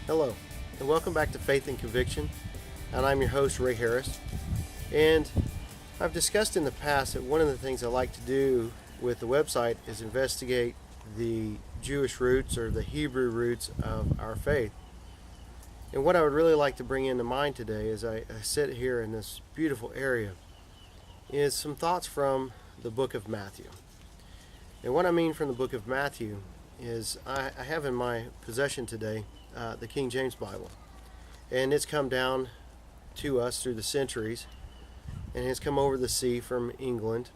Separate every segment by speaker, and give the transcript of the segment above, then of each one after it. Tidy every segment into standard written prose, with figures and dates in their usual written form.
Speaker 1: Hello, and welcome back to Faith and Conviction, and I'm your host, Ray Harris. And I've discussed in the past that one of the things I like to do with the website is investigate the Jewish roots or the Hebrew roots of our faith. And what I would really like to bring into mind today as I sit here in this beautiful area is some thoughts from the book of Matthew. And what I mean from the book of Matthew is I have in my possession today the King James Bible. And it's come down to us through the centuries and has come over the sea from England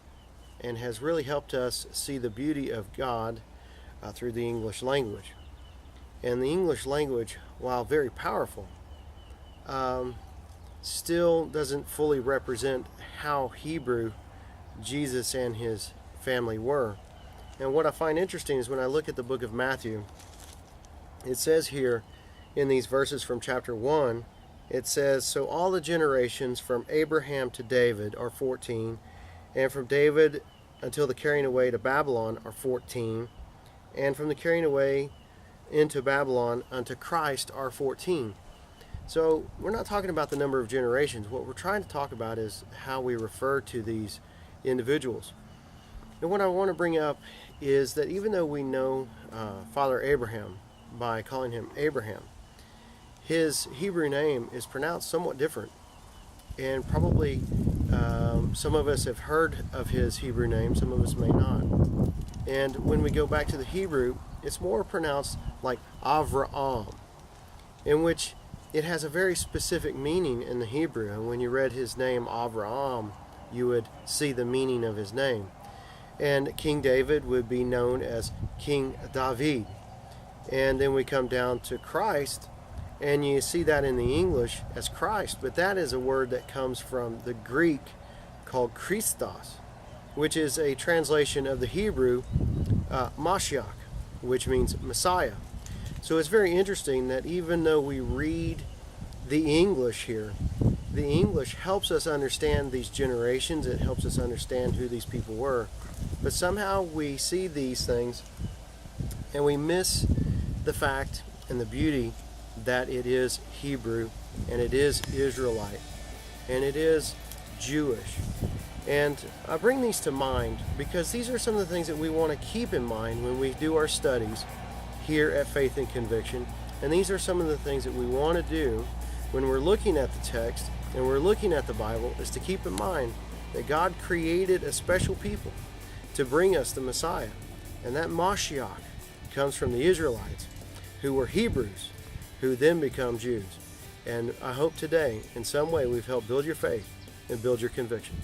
Speaker 1: and has really helped us see the beauty of God through the English language. And the English language, while very powerful, still doesn't fully represent how Hebrew Jesus and his family were. And what I find interesting is when I look at the book of Matthew, it says here in these verses from chapter 1, it says, "So all the generations from Abraham to David are 14, and from David until the carrying away to Babylon are 14, and from the carrying away into Babylon unto Christ are 14. So we're not talking about the number of generations. What we're trying to talk about is how we refer to these individuals. And what I want to bring up is that even though we know Father Abraham by calling him Abraham, his Hebrew name is pronounced somewhat different. And probably some of us have heard of his Hebrew name, some of us may not. And when we go back to the Hebrew, it's more pronounced like Avraham, in which it has a very specific meaning in the Hebrew. And when you read his name Avraham, you would see the meaning of his name. And King David would be known as King David. And then we come down to Christ, and you see that in the English as Christ, but that is a word that comes from the Greek called Christos, which is a translation of the Hebrew Mashiach, which means Messiah. So it's very interesting that even though we read the English here, the English helps us understand these generations, it helps us understand who these people were, but somehow we see these things and we miss the fact and the beauty that it is Hebrew and it is Israelite and it is Jewish. And I bring these to mind because these are some of the things that we want to keep in mind when we do our studies here at Faith and Conviction. And these are some of the things that we want to do when we're looking at the text and we're looking at the Bible, is to keep in mind that God created a special people to bring us the Messiah. And that Mashiach comes from the Israelites, who were Hebrews, who then become Jews. And I hope today, in some way, we've helped build your faith and build your conviction.